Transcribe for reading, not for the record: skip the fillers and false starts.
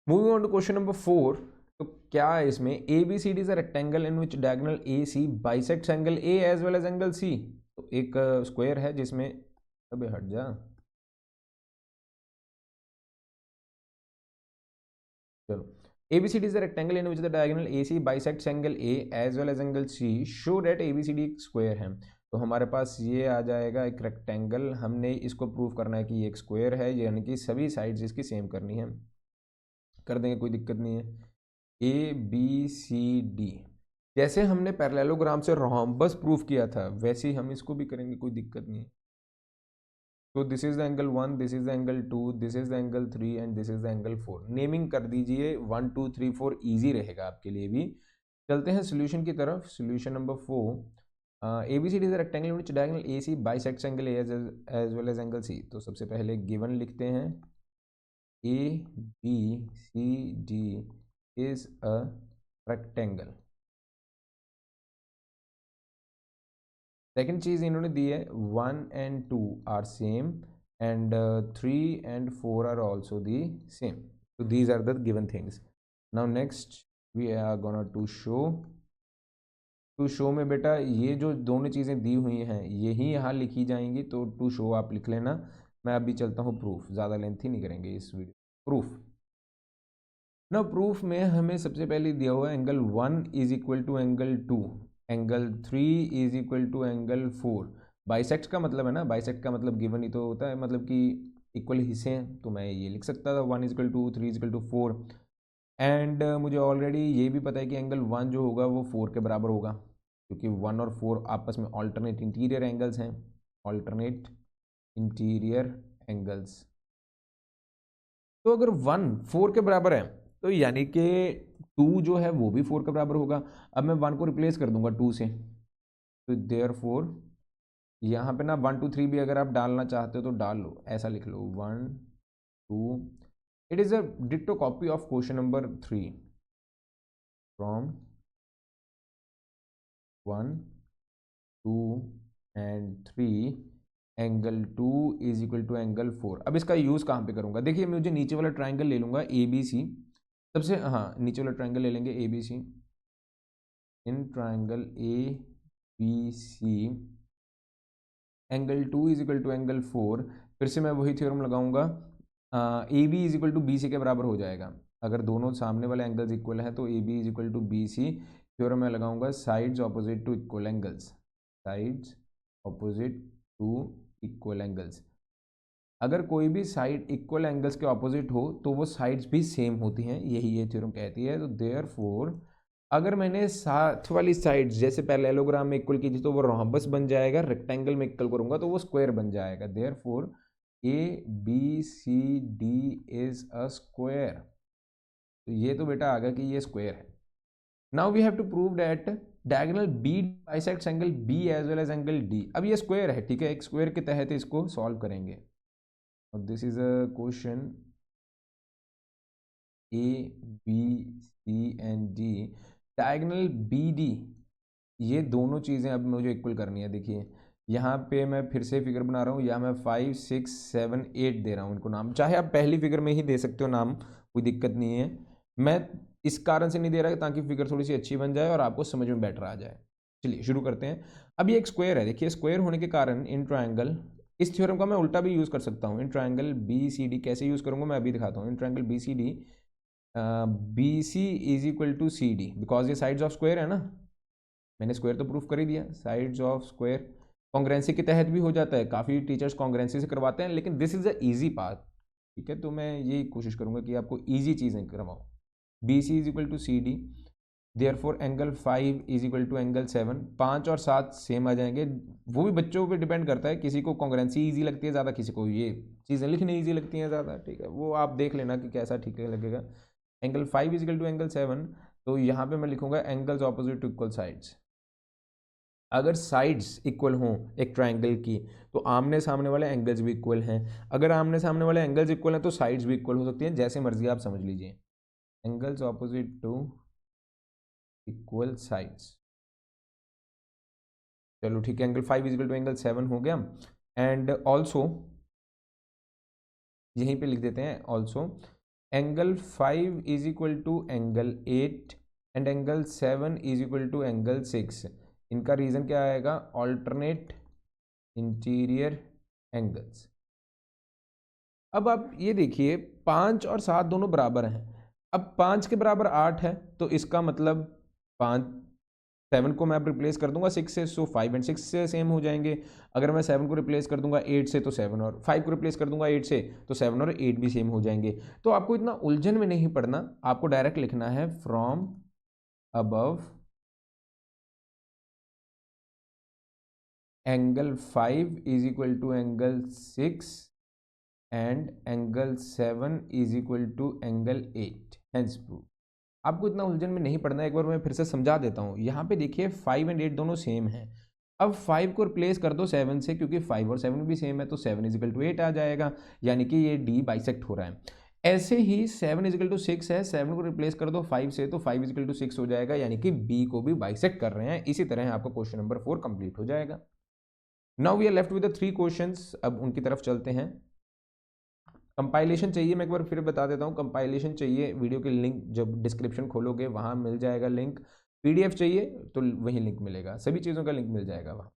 Moving on to question number 4, तो क्या है इसमें, A B C D is a rectangle in which diagonal A C bisects angle A as well as angle C. तो एक square है जिसमें, अबे हट जा, चलो, ABCD is a rectangle in which the diagonal AC bisects angle A as well as angle C. Show that ABCD एक square है। तो हमारे पास ये आ जाएगा एक रेक्टेंगल, हमने इसको प्रूव करना है कि ये एक स्क्वायर है, यानी कि सभी साइड्स इसकी सेम करनी है, कर देंगे, कोई दिक्कत नहीं है। ABCD जैसे हमने पैरेललोग्राम से रोम्बस प्रूफ किया था वैसे ही हम इसको भी करेंगे, कोई दिक्कत नहीं है। तो this is the angle 1, this is the angle 2, this is the angle 3 and this is the angle 4। Naming कर दीजिए, 1 2 3 4, ईजी रहेगा आपके लिए भी। चलते हैं सोल्यूशन की तरफ। Solution number 4, ABCD is a rectangle which diagonal AC bisects angle A as well as angle C। तो सबसे पहले गिवन लिखते हैं, ABCD is a rectangle। Second चीज़ इन्होंने दी है 1 and 2 are same and 3 and 4 are also the same. तो these are the given things. Now next we are gonna to show में बेटा ये जो दोनों चीज़ें दी हुई हैं यही यहाँ लिखी जाएंगी, तो टू शो आप लिख लेना। मैं अभी चलता हूँ प्रूफ, ज़्यादा लेंथी नहीं करेंगे इस वीडियो। प्रूफ ना, प्रूफ में हमें सबसे पहले दिया हुआ है angle 1 is equal to angle 2, angle 3 is equal to angle 4। Bisect का मतलब है ना, बाइसेक्ट का मतलब गिवन ही तो होता है, मतलब कि इक्वल हिस्से हैं, तो मैं ये लिख सकता था 1 is equal to 3 is equal to 4। And मुझे ऑलरेडी ये भी पता है कि एंगल 1 जो होगा वो 4 के बराबर होगा, क्योंकि 1 और 4 आपस में ऑल्टरनेट इंटीरियर एंगल्स हैं, ऑल्टरनेट इंटीरियर एंगल्स। तो अगर 1 4 के बराबर है तो यानी कि 2 जो है वो भी 4 के बराबर होगा। अब मैं 1 को रिप्लेस कर दूंगा 2 से, तो देयरफॉर यहाँ पे ना 1 2 3 भी अगर आप डालना चाहते हो तो डाल लो, ऐसा लिख लो 1 2। It is a ditto copy of question number 3 from 1 2 and 3 angle 2 is equal to angle 4। अब इसका यूज़ कहाँ पे करूँगा, देखिए मुझे नीचे वाला ट्राइंगल ले लूँगा ABC, सबसे हाँ नीचे वाला ट्राइंगल ले लेंगे ABC। In triangle ABC angle 2 is equal to angle 4, फिर से मैं वही थ्योरम लगाऊंगा, AB is equal to BC के बराबर हो जाएगा। अगर दोनों सामने वाले एंगल्स इक्वल हैं तो AB is equal to BC। Theorem मैं लगाऊंगा sides opposite to equal angles, sides opposite to equal angles. अगर कोई भी साइड इक्वल एंगल्स के ऑपोजिट हो तो वो साइड्स भी सेम होती हैं, यही ये थ्योरम कहती है। तो देयरफॉर अगर मैंने साथ वाली साइड जैसे पैरेललोग्राम में इक्वल की थी तो वो रोम्बस बन जाएगा, रेक्टेंगल में इक्वल करूंगा तो वो स्क्वायर बन जाएगा। Therefore ABCD is a square. तो ये तो बेटा आ गया कि ये स्क्वायर है। Now we have to prove that diagonal B bisects angle B as well as angle D. अब ये स्क्वायर है, ठीक है, एक स्क्वायर के तहत इसको सॉल्व करेंगे। This is a question ABCD diagonal BD, ये दोनों चीज़ें अब मुझे इक्वल करनी है। देखिए यहाँ पे मैं फिर से फिगर बना रहा हूँ, यहाँ मैं 5 6 7 8 दे रहा हूँ इनको नाम, चाहे आप पहली फिगर में ही दे सकते हो नाम, कोई दिक्कत नहीं है। मैं इस कारण से नहीं दे रहा ताकि फिगर थोड़ी सी अच्छी बन जाए और आपको समझ में बेटर आ जाए। चलिए शुरू करते हैं। अब ये एक स्क्वायर है, देखिए स्क्वायर होने के कारण इन ट्राइंगल, इस थ्योरम का मैं उल्टा भी यूज़ कर सकता हूँ। इन ट्राइंगल BCD कैसे यूज़ करूँगा मैं अभी दिखाता हूँ। In triangle BCD BC is equal to CD, because ये साइड्स ऑफ स्क्वायर है ना, मैंने स्क्वायर तो प्रूफ कर ही दिया। साइड्स ऑफ स्क्वायर कॉन्ग्रेंसी के तहत भी हो जाता है, काफ़ी टीचर्स कॉन्ग्रेंसी से करवाते हैं, लेकिन this is a easy part, ठीक है। तो मैं यही कोशिश करूंगा कि आपको इजी चीज़ें करवाऊँ। BC is equal to CD, therefore angle 5 is equal to angle 7। 5 और 7 सेम आ जाएंगे, वो भी बच्चों पे डिपेंड करता है, किसी को कॉन्ग्रेंसी ईजी लगती है ज़्यादा, किसी को ये चीज़ें लिखनी ईजी लगती हैं ज़्यादा, ठीक है, वो आप देख लेना कि कैसा ठीक लगेगा। Angle 5 is equal to angle 7, तो यहाँ पे मैं लिखूंगा angles opposite to equal sides. अगर साइड्स इक्वल हों एक ट्राइंगल की तो आमने सामने वाले एंगल्स भी इक्वल हैं, अगर आमने सामने वाले एंगल्स इक्वल हैं तो साइड्स भी इक्वल हो सकती हैं, जैसे मर्जी आप समझ लीजिए। Angles opposite to equal sides, चलो ठीक है, angle 5 is equal to angle 7 हो गया। एंड ऑल्सो यहीं पे लिख देते हैं also angle 5 is equal to angle 8 and angle 7 is equal to angle 6। इनका रीजन क्या आएगा? Alternate interior angles. अब आप ये देखिए 5 और 7 दोनों बराबर हैं। अब 5 के बराबर 8 है तो इसका मतलब 5 7 को मैं अब रिप्लेस कर दूंगा 6 से, सो 5 एंड 6 से सेम हो जाएंगे। अगर मैं 7 को रिप्लेस कर दूंगा 8 से तो 7 और 5 को रिप्लेस कर दूंगा 8 से तो 7 और 8 भी सेम हो जाएंगे। तो आपको इतना उलझन में नहीं पड़ना, आपको डायरेक्ट लिखना है from above angle 5 is equal to angle 6 and angle 7 is equal to angle 8, hence prove. आपको इतना उलझन में नहीं पड़ना, एक बार मैं फिर से समझा देता हूँ। यहाँ पे देखिए 5 एंड 8 दोनों सेम हैं। अब 5 को रिप्लेस कर दो 7 से, क्योंकि 5 और 7 भी सेम है तो 7 इज इक्वल टू 8 आ जाएगा, यानी कि ये डी बाइसेक्ट हो रहा है। ऐसे ही 7 इज इक्वल टू 6 है, 7 को रिप्लेस कर दो 5 से तो 5 इज इक्वल टू 6 हो जाएगा, यानी कि बी को भी बाइसेक्ट कर रहे हैं। इसी तरह आपका क्वेश्चन नंबर 4 कंप्लीट हो जाएगा। Now we are left with the 3 questions. अब उनकी तरफ चलते हैं। कंपाइलेशन चाहिए, मैं एक बार फिर बता देता हूँ। कंपाइलेशन चाहिए, वीडियो के लिंक जब डिस्क्रिप्शन खोलोगे वहाँ मिल जाएगा लिंक। पीडीएफ चाहिए तो वही लिंक मिलेगा, सभी चीज़ों का लिंक मिल जाएगा वहाँ।